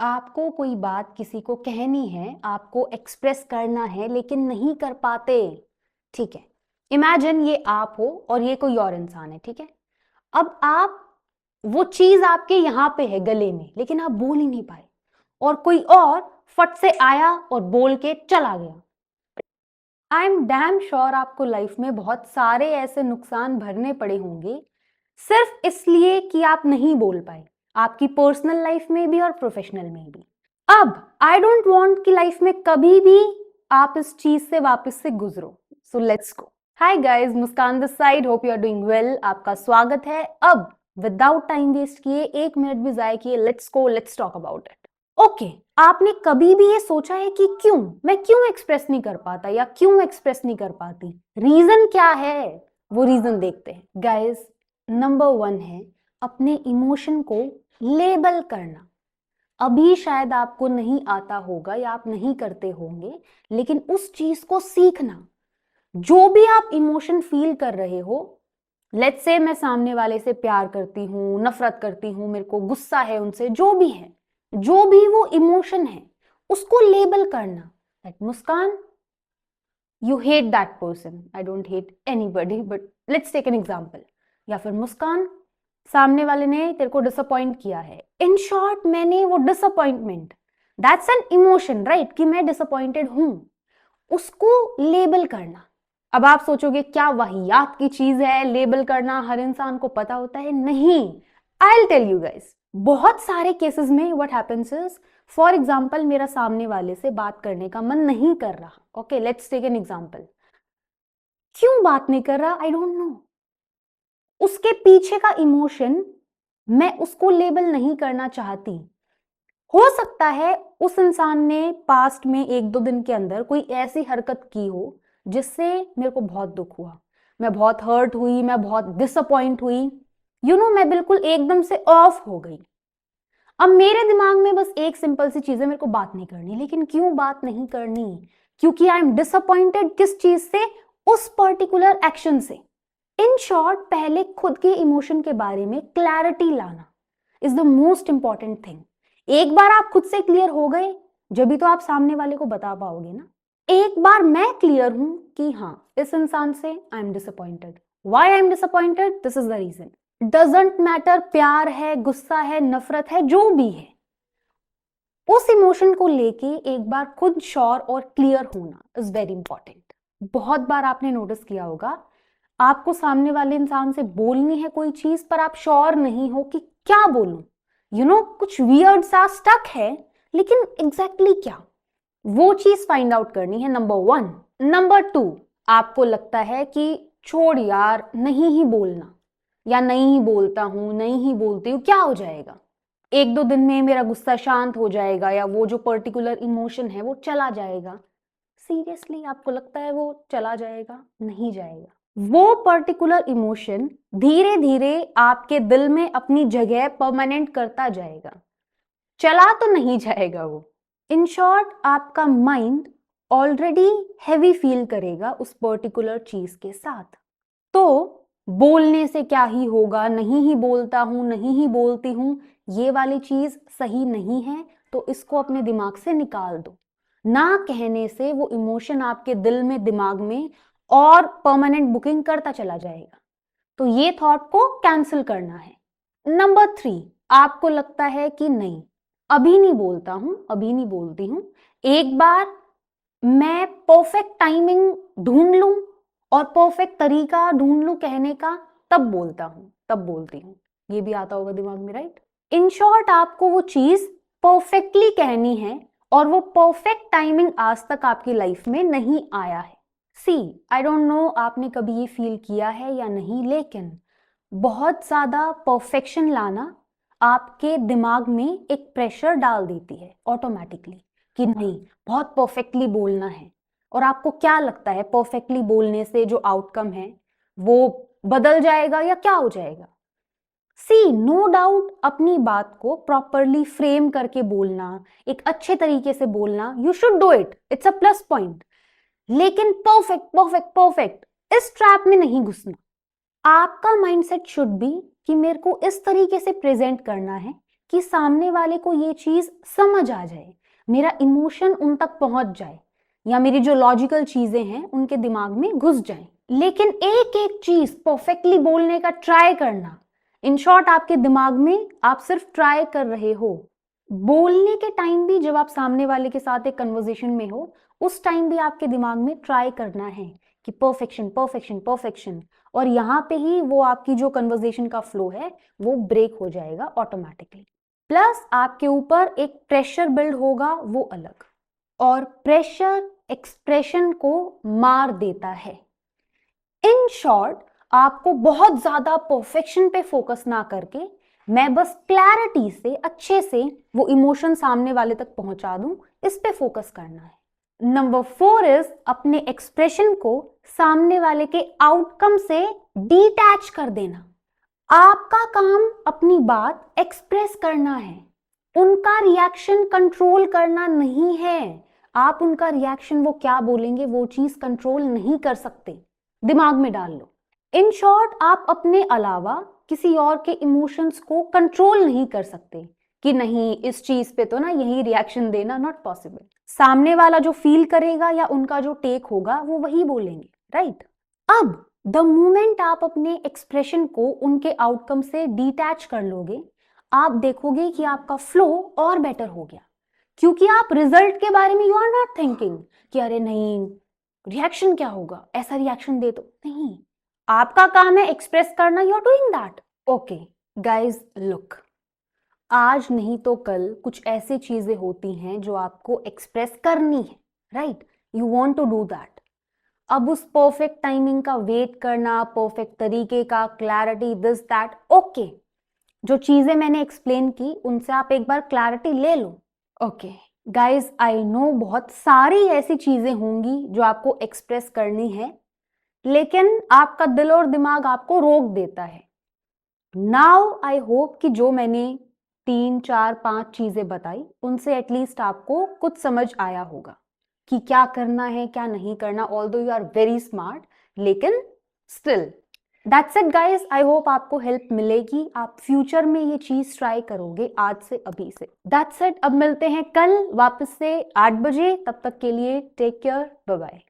आपको कोई बात किसी को कहनी है, आपको एक्सप्रेस करना है लेकिन नहीं कर पाते। ठीक है, इमेजिन ये आप हो और ये कोई और इंसान है। ठीक है, अब आप वो चीज आपके यहां पे है गले में, लेकिन आप बोल ही नहीं पाए और कोई और फट से आया और बोल के चला गया। आई एम डैम श्योर आपको लाइफ में बहुत सारे ऐसे नुकसान भरने पड़े होंगे सिर्फ इसलिए कि आप नहीं बोल पाए, आपकी पर्सनल लाइफ में भी और प्रोफेशनल में भी। अब आई डोंट वांट कि लाइफ में कभी भी आप इस चीज से वापस से गुजरो। So let's go. Hi guys, Muskan this side, hope you are doing well. आपका स्वागत है। अब विदाउट टाइम वेस्ट किए, 1 मिनट भी जाया किए, let's go, let's talk about it. Okay, आपने कभी भी ये सोचा है कि मैं क्यों एक्सप्रेस नहीं कर पाता या क्यों एक्सप्रेस नहीं कर पाती? रीजन क्या है? वो रीजन देखते हैं गाइस। नंबर 1 है अपने इमोशन को लेबल करना। अभी शायद आपको नहीं आता होगा या आप नहीं करते होंगे, लेकिन उस चीज को सीखना। जो भी आप इमोशन फील कर रहे हो, लेट्स से मैं सामने वाले से प्यार करती हूं, नफरत करती हूं, मेरे को गुस्सा है उनसे, जो भी है, जो भी वो इमोशन है, उसको लेबल करना। That Muskan, you hate that person. I don't hate anybody, but let's take an example. या फिर मुस्कान, सामने वाले ने तेरे को डिसअपॉइंट किया है। इन शॉर्ट, मैंने वो disappointment, that's an emotion, right, कि मैं डिसअपॉइंटेड हूं, उसको लेबल करना। अब आप सोचोगे क्या वाहियात की चीज है लेबल करना, हर इंसान को पता होता है? नहीं, I will tell you guys. बहुत सारे केसेस में what happens is, for example, मेरा सामने वाले से बात करने का मन नहीं कर रहा। Okay, let's take an example. क्यों बात नहीं कर रहा? I don't know. उसके पीछे का इमोशन मैं उसको लेबल नहीं करना चाहती। हो सकता है उस इंसान ने पास्ट में 1-2 दिन के अंदर कोई ऐसी हरकत की हो जिससे मेरे को बहुत दुख हुआ, मैं बहुत हर्ट हुई, मैं बहुत डिसअपॉइंट हुई, मैं बिल्कुल एकदम से ऑफ हो गई। अब मेरे दिमाग में बस एक सिंपल सी चीज है, मेरे को बात नहीं करनी। लेकिन क्यों बात नहीं करनी? क्योंकि आई एम डिसअपॉइंटेड। किस चीज से? उस पर्टिकुलर एक्शन से। इन शॉर्ट, पहले खुद के इमोशन के बारे में क्लैरिटी लाना is the most important thing. एक बार आप खुद से क्लियर हो गए, जब भी तो आप सामने वाले को बता पाओगे ना। एक बार मैं क्लियर हूं कि हाँ, इस इंसान से I am disappointed. Why I am disappointed? This is the reason. Doesn't matter, प्यार है, गुस्सा है, नफरत है, जो भी है, उस इमोशन को लेके एक बार खुद श्योर और क्लियर होना इज वेरी इंपॉर्टेंट। बहुत बार आपने नोटिस किया होगा, आपको सामने वाले इंसान से बोलनी है कोई चीज, पर आप श्योर नहीं हो कि क्या बोलूं। कुछ वियर्ड सा स्टक है, लेकिन एग्जैक्टली क्या, वो चीज फाइंड आउट करनी है। नंबर 1। नंबर 2, आपको लगता है कि छोड़ यार, नहीं ही बोलना, या नहीं ही बोलता हूं, नहीं ही बोलती हूं, क्या हो जाएगा, 1-2 दिन में मेरा गुस्सा शांत हो जाएगा या वो जो पर्टिकुलर इमोशन है वो चला जाएगा। सीरियसली आपको लगता है वो चला जाएगा? नहीं जाएगा। वो पर्टिकुलर इमोशन धीरे धीरे आपके दिल में अपनी जगह परमानेंट करता जाएगा, चला तो नहीं जाएगा वो। इन शॉर्ट, आपका माइंड ऑलरेडी हैवी फील करेगा उस पर्टिकुलर चीज के साथ। तो बोलने से क्या ही होगा, नहीं ही बोलता हूं, नहीं ही बोलती हूं, ये वाली चीज सही नहीं है। तो इसको अपने दिमाग से निकाल दो। ना कहने से वो इमोशन आपके दिल में, दिमाग में और परमानेंट बुकिंग करता चला जाएगा। तो ये थॉट को कैंसिल करना है। नंबर 3, आपको लगता है कि नहीं, अभी नहीं बोलता हूं, अभी नहीं बोलती हूं, एक बार मैं परफेक्ट टाइमिंग ढूंढ लूं और परफेक्ट तरीका ढूंढ लूं कहने का, तब बोलता हूं, तब बोलती हूं। ये भी आता होगा दिमाग में, राइट? इन शॉर्ट, आपको वो चीज परफेक्टली कहनी है और वो परफेक्ट टाइमिंग आज तक आपकी लाइफ में नहीं आया है। सी, आई डोंट नो आपने कभी ये फील किया है या नहीं, लेकिन बहुत ज्यादा परफेक्शन लाना आपके दिमाग में एक प्रेशर डाल देती है ऑटोमेटिकली कि नहीं, बहुत परफेक्टली बोलना है। और आपको क्या लगता है, परफेक्टली बोलने से जो आउटकम है वो बदल जाएगा या क्या हो जाएगा? सी, नो डाउट, अपनी बात को प्रॉपरली फ्रेम करके बोलना, एक अच्छे तरीके से बोलना, you should do it, it's a plus point. लेकिन परफेक्ट परफेक्ट परफेक्ट, इस ट्रैप में नहीं घुसना। आपका माइंडसेट शुड बी कि मेरे को इस तरीके से प्रेजेंट करना है कि सामने वाले को ये चीज समझ आ जाए, मेरा इमोशन उन तक पहुंच जाए, या मेरी जो लॉजिकल चीजें हैं उनके दिमाग में घुस जाए। लेकिन एक एक चीज परफेक्टली बोलने का ट्राई करना, इन शॉर्ट आपके दिमाग में आप सिर्फ ट्राई कर रहे हो। बोलने के टाइम भी जब आप सामने वाले के साथ एक कन्वर्सेशन में हो, उस टाइम भी आपके दिमाग में ट्राई करना है कि परफेक्शन परफेक्शन परफेक्शन, और यहां पे ही वो आपकी जो कन्वर्सेशन का फ्लो है वो ब्रेक हो जाएगा ऑटोमेटिकली। प्लस आपके ऊपर एक प्रेशर बिल्ड होगा, वो अलग, और प्रेशर एक्सप्रेशन को मार देता है। इन शॉर्ट, आपको बहुत ज्यादा परफेक्शन पे फोकस ना करके मैं बस क्लैरिटी से अच्छे से वो इमोशन सामने वाले तक पहुंचा दूं, इस पे फोकस करना है। नंबर 4 इज अपने एक्सप्रेशन को सामने वाले के आउटकम से डिटैच कर देना। आपका काम अपनी बात एक्सप्रेस करना है, उनका रिएक्शन कंट्रोल करना नहीं है। आप उनका रिएक्शन, वो क्या बोलेंगे, वो चीज कंट्रोल नहीं कर सकते, दिमाग में डाल लो। इन शॉर्ट, आप अपने अलावा किसी और के इमोशंस को कंट्रोल नहीं कर सकते कि नहीं इस चीज पे तो ना यही रिएक्शन देना, नॉट पॉसिबल। सामने वाला जो फील करेगा या उनका जो टेक होगा वो वही बोलेंगे, राइट? अब द मोमेंट आप अपने एक्सप्रेशन को उनके आउटकम से डिटैच कर लोगे, आप देखोगे कि आपका फ्लो और बेटर हो गया, क्योंकि आप रिजल्ट के बारे में यू आर नॉट थिंकिंग कि अरे नहीं रिएक्शन क्या होगा, ऐसा रिएक्शन दे तो नहीं। आपका काम है एक्सप्रेस करना, you are doing that. Okay guys, look, आज नहीं तो कल कुछ ऐसी चीजें होती हैं जो आपको एक्सप्रेस करनी है, right? You want to do that. अब उस परफेक्ट टाइमिंग का वेट करना, परफेक्ट तरीके का, क्लैरिटी, दिस दैट, ओके, जो चीजें मैंने एक्सप्लेन की उनसे आप एक बार क्लैरिटी ले लो। ओके गाइज, आई नो बहुत सारी ऐसी चीजें होंगी जो आपको एक्सप्रेस करनी है, लेकिन आपका दिल और दिमाग आपको रोक देता है। नाउ आई होप कि जो मैंने 3 4 5 चीजें बताई उनसे एटलीस्ट आपको कुछ समझ आया होगा कि क्या करना है क्या नहीं करना। Although you are very smart, लेकिन still that's it guys. I hope आपको हेल्प मिलेगी, आप फ्यूचर में ये चीज ट्राई करोगे आज से, अभी से। That's it. अब मिलते हैं कल वापस से 8 बजे, तब तक के लिए टेक केयर, बाय बाय।